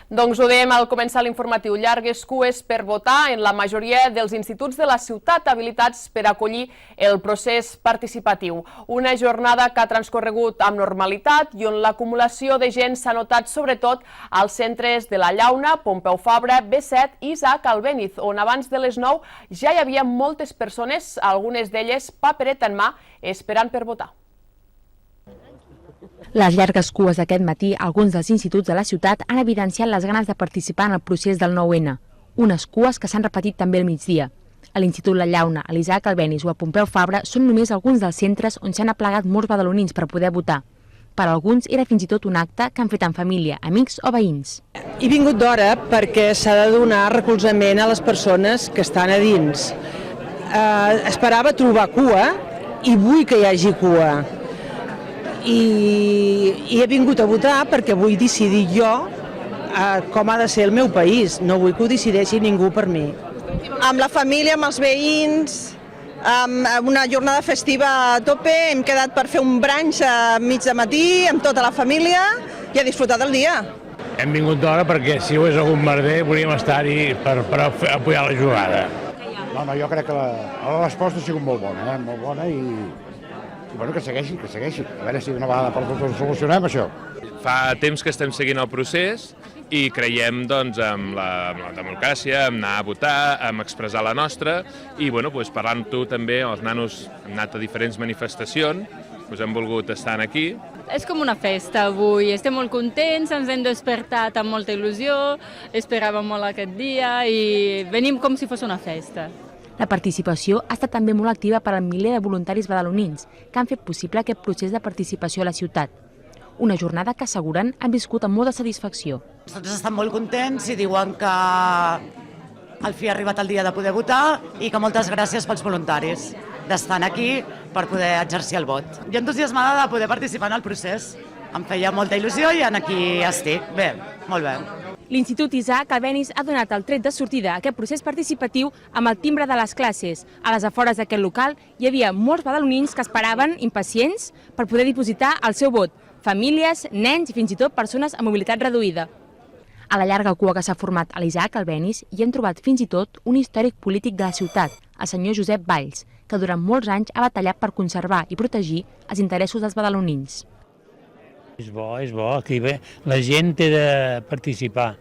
Doncs ho dèiem al començar l'informatiu, llargues cues per votar en la majoria dels instituts de la ciutat habilitats per acollir el procés participatiu. Una jornada que ha transcorregut amb normalitat i on l'acumulació de gent s'ha notat sobretot als centres de la Llauna, Pompeu Fabra, B7 i Isaac Albéniz, on abans de les 9 ja hi havia moltes persones, algunes d'elles paperet en mà, esperant per votar. Les llargues cues d'aquest matí a alguns dels instituts de la ciutat han evidenciat les ganes de participar en el procés del 9N. Unes cues que s'han repetit també al migdia. A l'Institut La Llauna, a l'Isaac Albéniz o a Pompeu Fabra són només alguns dels centres on s'han aplegat molts badalonins per poder votar. Per alguns era fins i tot un acte que han fet en família, amics o veïns. He vingut d'hora perquè s'ha de donar recolzament a les persones que estan a dins. Esperava trobar cua i vull que hi hagi cua. I he vingut a votar perquè vull decidir jo com ha de ser el meu país, no vull que ho decideixi ningú per mi. Amb la família, amb els veïns, amb una jornada festiva a tope, hem quedat per fer un brunch a mig de matí amb tota la família i a disfrutar del dia. Hem vingut d'hora perquè si ho és algun merder volíem estar-hi per apoyar la jugada. No, jo crec que la resposta ha sigut molt bona i bueno, que segueixi. A veure si d'una vegada per totes ho solucionem, això. Fa temps que estem seguint el procés i creiem doncs, en la democràcia, en anar a votar, en expressar la nostra i parlant amb tu també, els nanos hem anat a diferents manifestacions, hem volgut estar aquí. És com una festa avui, estem molt contents, ens hem despertat amb molta il·lusió, esperàvem molt aquest dia i venim com si fos una festa. La participació ha estat també molt activa per al miler de voluntaris badalonins que han fet possible aquest procés de participació a la ciutat. Una jornada que asseguren han viscut amb molta satisfacció. Tots estan molt contents i diuen que al fi ha arribat el dia de poder votar i que moltes gràcies pels voluntaris d'estar aquí per poder exercir el vot. Jo entusiasmada de poder participar en el procés. Em feia molta il·lusió i aquí estic. Bé, molt bé. L'Institut Isaac Albéniz ha donat el tret de sortida a aquest procés participatiu amb el timbre de les classes. A les afores d'aquest local hi havia molts badalonins que esperaven, impacients, per poder dipositar el seu vot. Famílies, nens i fins i tot persones amb mobilitat reduïda. A la llarga cua que s'ha format a l'Isaac Albéniz hi hem trobat fins i tot un històric polític de la ciutat, el senyor Josep Valls, que durant molts anys ha batallat per conservar i protegir els interessos dels badalonins. És bo, aquí la gent té de participar,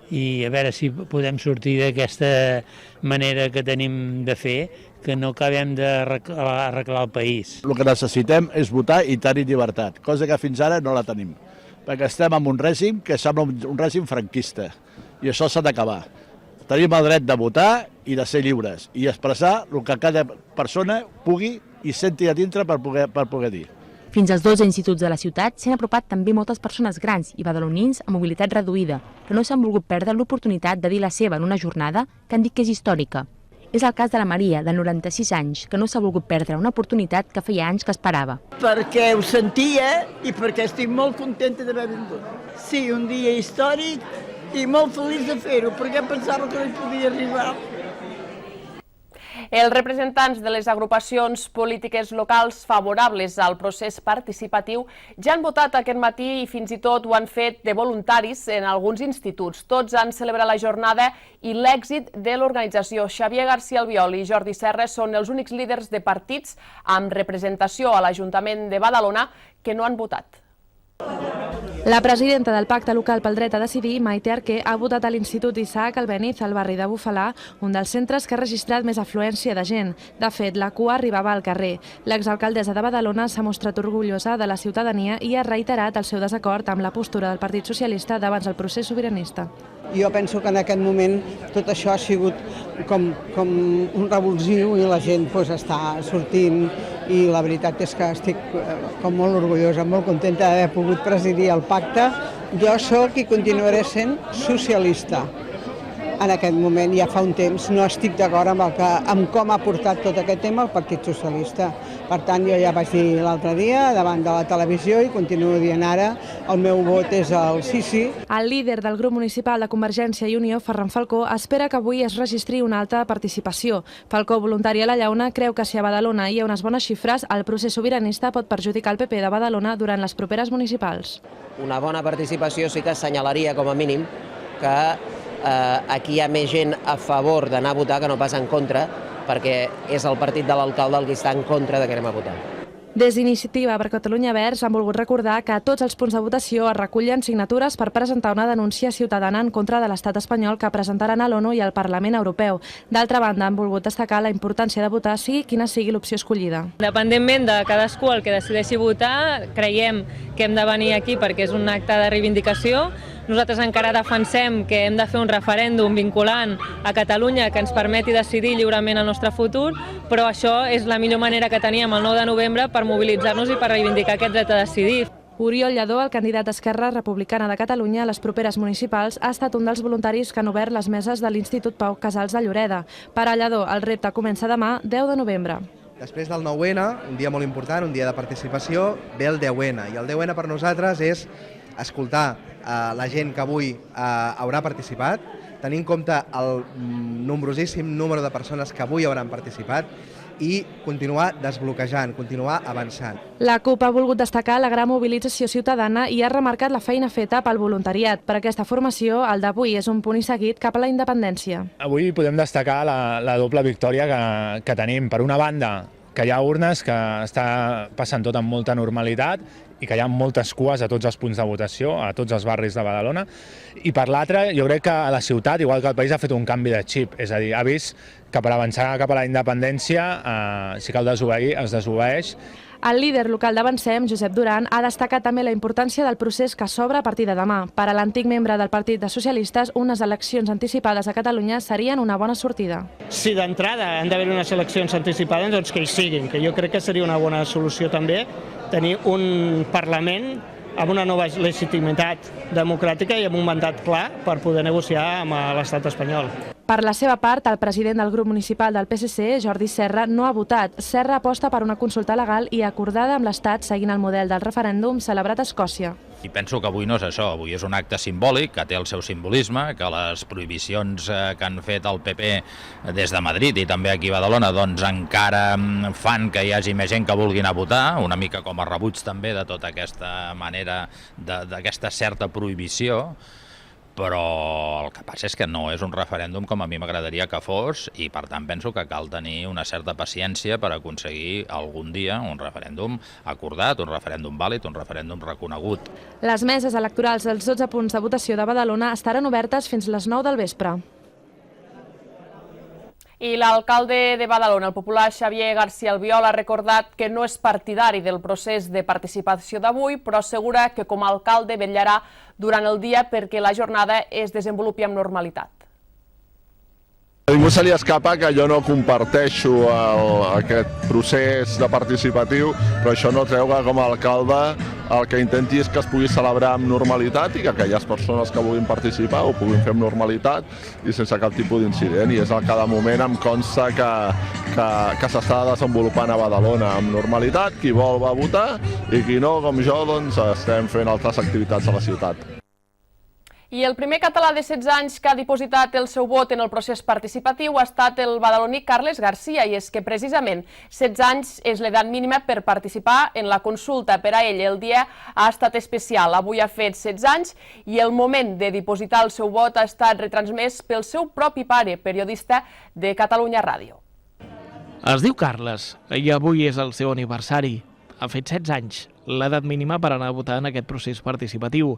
i a veure si podem sortir d'aquesta manera que tenim de fer, que no acabem d'arreglar el país. El que necessitem és votar i tenir llibertat, cosa que fins ara no la tenim, perquè estem en un règim que sembla un règim franquista, i això s'ha d'acabar. Tenim el dret de votar i de ser lliures, i expressar el que cada persona pugui i senti a dintre per poder dir. Fins als 12 instituts de la ciutat s'han apropat també moltes persones grans i badalonins amb mobilitat reduïda, que no s'han volgut perdre l'oportunitat de dir la seva en una jornada que han dit que és històrica. És el cas de la Maria, de 96 anys, que no s'ha volgut perdre una oportunitat que feia anys que esperava. Perquè ho sentia i perquè estic molt contenta d'haver vingut. Sí, un dia històric i molt feliç de fer-ho, perquè pensava que no hi podia arribar. Els representants de les agrupacions polítiques locals favorables al procés participatiu ja han votat aquest matí i fins i tot ho han fet de voluntaris en alguns instituts. Tots han celebrat la jornada i l'èxit de l'organització. Xavier García Albiol i Jordi Serra són els únics líders de partits amb representació a l'Ajuntament de Badalona que no han votat. La presidenta del Pacte Local pel Dret a Decidir, Maite Arquer, ha votat a l'Institut Isaac Albéniz al barri de Bufalà, un dels centres que ha registrat més afluència de gent. De fet, la cua arribava al carrer. L'exalcaldessa de Badalona s'ha mostrat orgullosa de la ciutadania i ha reiterat el seu desacord amb la postura del Partit Socialista davant el procés sobiranista. Jo penso que en aquest moment tot això ha sigut com un revulsiu i la gent està sortint i la veritat és que estic molt orgullosa, molt contenta d'haver pogut presidir el pacte. Jo sóc i continuaré sent socialista. En aquest moment, ja fa un temps, no estic d'acord amb com ha portat tot aquest tema el Partit Socialista. Per tant, jo ja vaig dir l'altre dia davant de la televisió i continuo dient ara, el meu vot és el sí. El líder del grup municipal de Convergència i Unió, Ferran Falcó, espera que avui es registri una alta participació. Falcó, voluntari a la Llauna, creu que si a Badalona hi ha unes bones xifres, el procés sobiranista pot perjudicar el PP de Badalona durant les properes municipals. una bona participació sí que assenyalaria com a mínim que aquí hi ha més gent a favor d'anar a votar que no pas en contra, perquè és el partit de l'alcalde el que està en contra de que anem a votar. Des d'Iniciativa per Catalunya Verds han volgut recordar que a tots els punts de votació es recullen signatures per presentar una denúncia ciutadana en contra de l'estat espanyol que presentaran a l'ONU i al Parlament Europeu. D'altra banda, han volgut destacar la importància de votar sigui quina sigui l'opció escollida. Independentment de cadascú el que decideixi votar, creiem que hem de venir aquí perquè és un acte de reivindicació. Nosaltres encara defensem que hem de fer un referèndum vinculant a Catalunya que ens permeti decidir lliurement el nostre futur, però això és la millor manera que teníem el 9 de novembre per mobilitzar-nos i per reivindicar aquest dret a decidir. Oriol Lladó, el candidat d'Esquerra Republicana de Catalunya a les properes municipals, ha estat un dels voluntaris que han obert les meses de l'Institut Pau Casals de Lloreda. Per a Lladó, el repte comença demà, 10 de novembre. Després del 9-N, un dia molt important, un dia de participació, ve el 10-N. I el 10-N per nosaltres és escoltar la gent que avui haurà participat, tenir en compte el nombrosíssim número de persones que avui hauran participat i continuar desbloquejant, continuar avançant. La CUP ha volgut destacar la gran mobilització ciutadana i ha remarcat la feina feta pel voluntariat. Per aquesta formació, el d'avui és un punt i seguit cap a la independència. Avui podem destacar la doble victòria que tenim. Per una banda, que hi ha urnes, que està passant tot amb molta normalitat i que hi ha moltes cues a tots els punts de votació, a tots els barris de Badalona. I per l'altra, jo crec que la ciutat, igual que el país, ha fet un canvi de xip. És a dir, ha vist que per avançar cap a la independència, si cal desobeir, es desobeeix. El líder local d'Avancem, Josep Duran, ha destacat també la importància del procés que s'obre a partir de demà. Per a l'antic membre del Partit de Socialistes, unes eleccions anticipades a Catalunya serien una bona sortida. Si d'entrada han d'haver unes eleccions anticipades, doncs que hi siguin, que jo crec que seria una bona solució també tenir un Parlament amb una nova legitimitat democràtica i amb un mandat clar per poder negociar amb l'estat espanyol. Per la seva part, el president del grup municipal del PSC, Jordi Serra, no ha votat. Serra aposta per una consulta legal i acordada amb l'Estat seguint el model del referèndum celebrat a Escòcia. I penso que avui no és això, avui és un acte simbòlic que té el seu simbolisme, que les prohibicions que han fet el PP des de Madrid i també aquí a Badalona doncs encara fan que hi hagi més gent que vulguin a votar, una mica com a rebuig també de tota aquesta manera, d'aquesta certa prohibició, però el que passa és que no és un referèndum com a mi m'agradaria que fos i per tant penso que cal tenir una certa paciència per aconseguir algun dia un referèndum acordat, un referèndum vàlid, un referèndum reconegut. Les meses electorals dels 12 punts de votació de Badalona estaran obertes fins les 9 del vespre. I l'alcalde de Badalona, el popular Xavier García Albiol, ha recordat que no és partidari del procés de participació d'avui, però assegura que com a alcalde vetllarà durant el dia perquè la jornada es desenvolupi amb normalitat. A ningú se li escapa que jo no comparteixo aquest procés de participatiu, però això no treu que com a alcalde el que intenti és que es pugui celebrar amb normalitat i que aquelles persones que vulguin participar ho puguin fer amb normalitat i sense cap tipus d'incident. I és el que de moment em consta que s'està desenvolupant a Badalona amb normalitat. Qui vol va votar i qui no, com jo, doncs estem fent altres activitats a la ciutat. I el primer català de 16 anys que ha dipositat el seu vot en el procés participatiu ha estat el badaloní Carles Garcia, i és que precisament 16 anys és l'edat mínima per participar en la consulta. Per a ell el dia ha estat especial. Avui ha fet 16 anys i el moment de dipositar el seu vot ha estat retransmès pel seu propi pare, periodista de Catalunya Ràdio. Es diu Carles i avui és el seu aniversari. Ha fet 16 anys, l'edat mínima per anar a votar en aquest procés participatiu.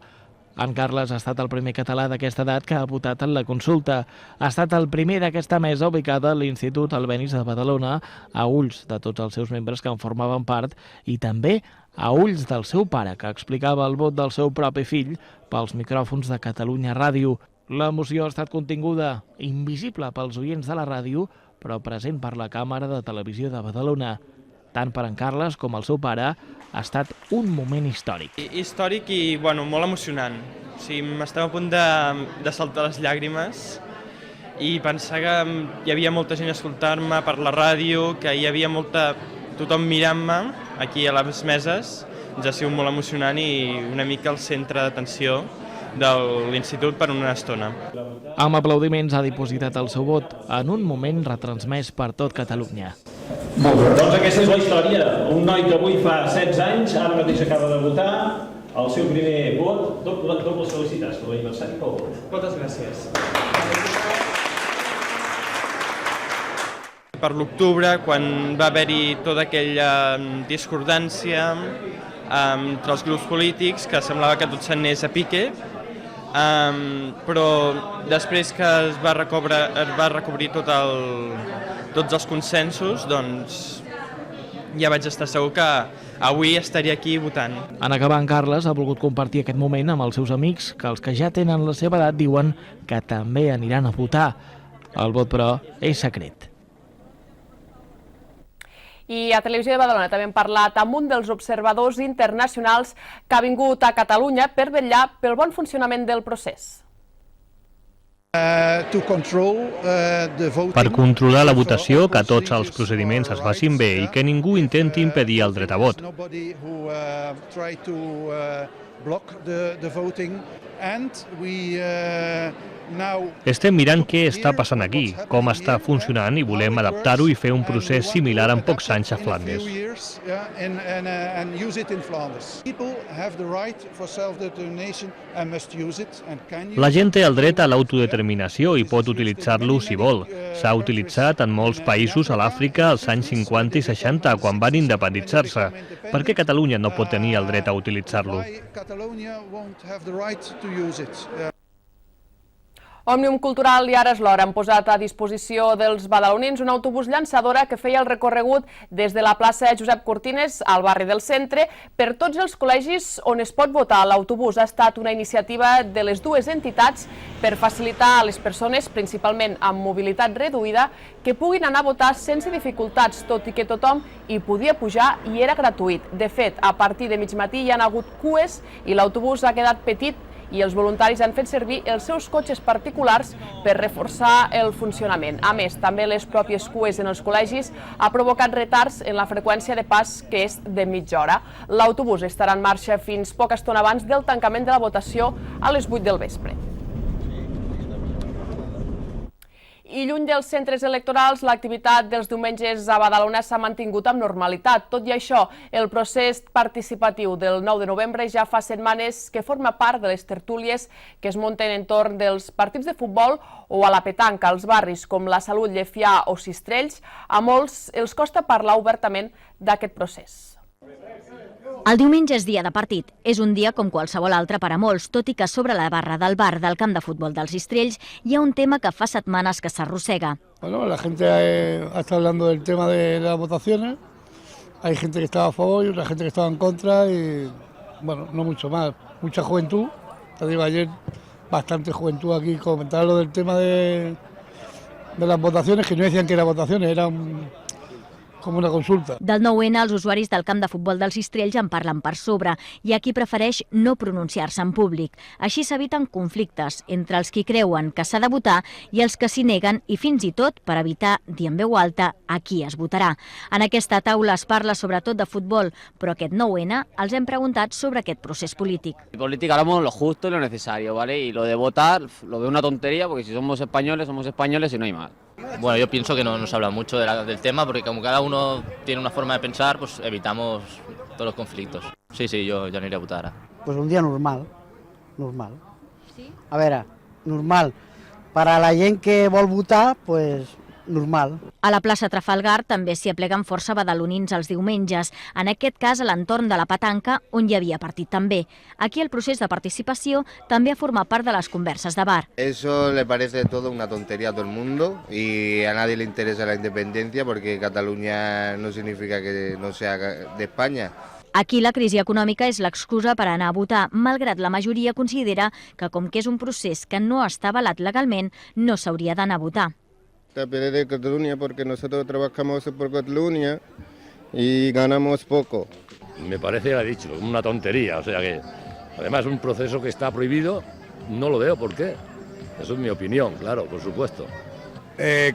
En Carles ha estat el primer català d'aquesta edat que ha votat en la consulta. Ha estat el primer d'aquesta mesa ubicada a l'Institut Albéniz de Badalona, a ulls de tots els seus membres que en formaven part i també a ulls del seu pare, que explicava el vot del seu propi fill pels micròfons de Catalunya Ràdio. L'emoció ha estat continguda, invisible pels oients de la ràdio, però present per la càmera de televisió de Badalona. Tant per en Carles com el seu pare, ha estat un moment històric. Històric i molt emocionant. M'estem a punt de saltar les llàgrimes i pensar que hi havia molta gent a escoltar-me per la ràdio, que hi havia tothom mirant-me aquí a les meses. Ens ha sigut molt emocionant i una mica el centre d'atenció de l'institut per una estona. Amb aplaudiments ha dipositat el seu vot en un moment retransmès per tot Catalunya. Molt bé. Doncs aquesta és la història. Un noi que avui fa 16 anys, ara mateix acaba de votar, el seu primer vot. Dobles felicitats per l'aniversari pel vot. Moltes gràcies. Per l'octubre, quan va haver-hi tota aquella discordància entre els grups polítics, que semblava que tot s'anés a pique, però després que es va recobrir tots els consensos, doncs ja vaig estar segur que avui estaria aquí votant. En acabar, en Carles ha volgut compartir aquest moment amb els seus amics, que els que ja tenen la seva edat diuen que també aniran a votar. El vot, però, és secret. I a Televisió de Badalona també hem parlat amb un dels observadors internacionals que ha vingut a Catalunya per vetllar pel bon funcionament del procés. Per controlar la votació, que tots els procediments es facin bé i que ningú intenti impedir el dret a vot. Estem mirant què està passant aquí, com està funcionant i volem adaptar-ho i fer un procés similar en pocs anys a Flandes. La gent té el dret a l'autodeterminació i pot utilitzar-lo si vol. S'ha utilitzat en molts països a l'Àfrica als anys 50 i 60 quan van independitzar-se. Per què Catalunya no pot tenir el dret a utilitzar-lo? Òmnium Cultural i Ara és l'Hora han posat a disposició dels badalonins un autobús llançadora que feia el recorregut des de la plaça Josep Cortines al barri del Centre per tots els col·legis on es pot votar. L'autobús ha estat una iniciativa de les dues entitats per facilitar a les persones, principalment amb mobilitat reduïda, que puguin anar a votar sense dificultats, tot i que tothom hi podia pujar i era gratuït. De fet, a partir de mig matí hi ha hagut cues i l'autobús ha quedat petit i els voluntaris han fet servir els seus cotxes particulars per reforçar el funcionament. A més, també les pròpies cues en els col·legis ha provocat retards en la freqüència de pas, que és de mitja hora. L'autobús estarà en marxa fins poca estona abans del tancament de la votació a les 8 del vespre. I lluny dels centres electorals, l'activitat dels diumenges a Badalona s'ha mantingut amb normalitat. Tot i això, el procés participatiu del 9 de novembre ja fa setmanes que forma part de les tertúlies que es munten entorn dels partits de futbol o a la petanca. Als barris com la Salut, Llefià o Sistrells, a molts els costa parlar obertament d'aquest procés. El diumenge és dia de partit. És un dia com qualsevol altre per a molts, tot i que sobre la barra del bar del camp de futbol dels Sistrells hi ha un tema que fa setmanes que s'arrossega. Bueno, la gente ha estado hablando del tema de las votaciones. Hay gente que estaba a favor y otra gente que estaba en contra y, bueno, no mucho más. Mucha juventud. Te digo, ayer bastante juventud aquí comentaba lo del tema de las votaciones, que no decían que eran votaciones, eran com una consulta. Del 9-N, els usuaris del camp de futbol dels Sistrells en parlen per sobre. Hi ha qui prefereix no pronunciar-se en públic. Així s'eviten conflictes entre els qui creuen que s'ha de votar i els que s'hi neguen i fins i tot per evitar dir en veu alta a qui es votarà. En aquesta taula es parla sobretot de futbol, però aquest 9-N els hem preguntat sobre aquest procés polític. En política hablamos lo justo y lo necesario, ¿vale? Y lo de votar lo veo una tontería porque si somos españoles y no hay más. Bueno, yo pienso que no se habla mucho del tema porque como cada uno tiene una forma de pensar, pues evitamos todos los conflictos. Sí, yo ya no iré a votar ara. Pues un dia normal. Sí? A veure, normal. Per a la gent que vol votar, pues normal. A la plaça Trafalgar també s'hi apleguen força badalonins els diumenges, en aquest cas a l'entorn de la petanca, on hi havia partit també. Aquí el procés de participació també ha format part de les converses de bar. Eso le parece todo una tontería a todo el mundo y a nadie le interesa la independencia porque Cataluña no significa que no sea de España. Aquí la crisi econòmica és l'excusa per anar a votar, malgrat la majoria considera que com que és un procés que no està avalat legalment, no s'hauria d'anar a votar. Tapé de Cataluña porque nosotros trabajamos por Cataluña y ganamos poco. Me parece, ya he dicho, una tontería, o sea que además un proceso que está prohibido, no lo veo por qué. Eso es mi opinión, claro, por supuesto.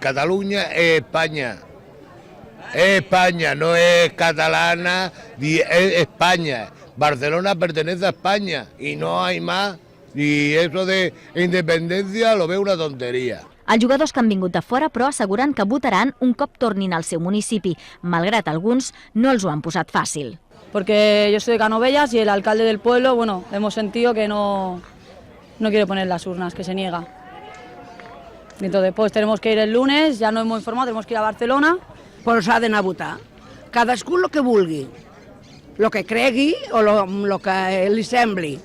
Cataluña es España. Es España, no es catalana, es España. Barcelona pertenece a España y no hay más. Y eso de independencia lo veo una tontería. Els jugadors que han vingut de fora, però, asseguren que votaran un cop tornin al seu municipi, malgrat alguns no els ho han posat fàcil. porque yo soy de Canovelles y el alcalde del pueblo, bueno, hemos sentido que no quiere poner las urnas, que se niega. Y entonces pues tenemos que ir el lunes, ja no hemos informat, tenemos que ir a Barcelona. Però s'ha d'anar a votar. Cadascú el que vulgui, el que cregui o el que li sembli,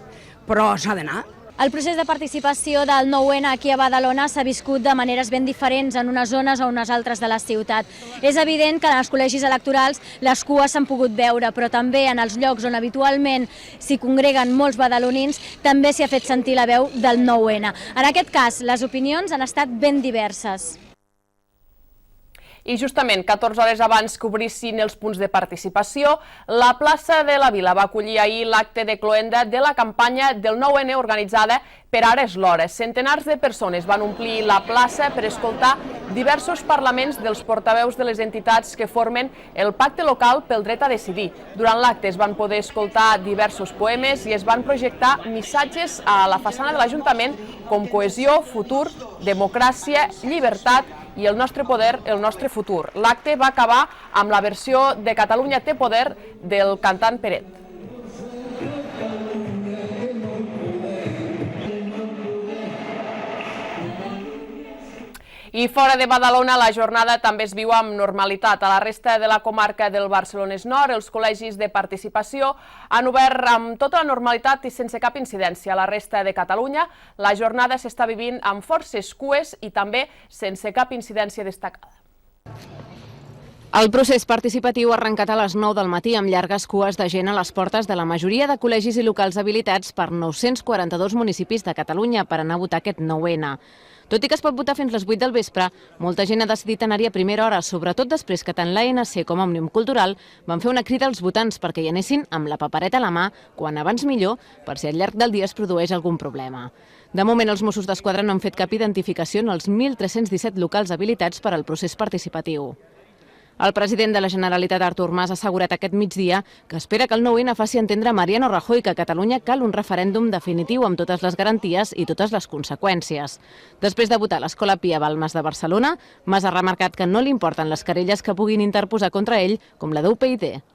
però s'ha d'anar. El procés de participació del 9-N aquí a Badalona s'ha viscut de maneres ben diferents en unes zones o unes altres de la ciutat. És evident que en els col·legis electorals les cues s'han pogut veure, però també en els llocs on habitualment s'hi congreguen molts badalonins també s'hi ha fet sentir la veu del 9-N. En aquest cas, les opinions han estat ben diverses. I justament 14 hores abans que obrissin els punts de participació, la plaça de la Vila va acollir ahir l'acte de cloenda de la campanya del 9-N organitzada per Ara és l'hora. Centenars de persones van omplir la plaça per escoltar diversos parlaments dels portaveus de les entitats que formen el Pacte Local pel Dret a Decidir. Durant l'acte es van poder escoltar diversos poemes i es van projectar missatges a la façana de l'Ajuntament com cohesió, futur, democràcia, llibertat i el nostre poder, el nostre futur. L'acte va acabar amb la versió de Catalunya té poder del cantant Peret. I fora de Badalona, la jornada també es viu amb normalitat. A la resta de la comarca del Barcelonès Nord, els col·legis de participació han obert amb tota la normalitat i sense cap incidència. A la resta de Catalunya, la jornada s'està vivint amb forces cues i també sense cap incidència destacada. El procés participatiu ha arrencat a les 9 del matí amb llargues cues de gent a les portes de la majoria de col·legis i locals habilitats per 942 municipis de Catalunya per anar a votar aquest 9-N. Tot i que es pot votar fins les 8 del vespre, molta gent ha decidit anar-hi a primera hora, sobretot després que tant l'ANC com Òmnium Cultural van fer una crida als votants perquè hi anessin amb la papereta a la mà, quan abans millor, per si al llarg del dia es produeix algun problema. De moment, els Mossos d'Esquadra no han fet cap identificació en els 1.317 locals habilitats per al procés participatiu. El president de la Generalitat, Artur Mas, ha assegurat aquest migdia que espera que el 9-N faci entendre a Mariano Rajoy que a Catalunya cal un referèndum definitiu amb totes les garanties i totes les conseqüències. Després de votar a l'Escola Pia Balmes de Barcelona, Mas ha remarcat que no li importen les querelles que puguin interposar contra ell, com la d'UPyD.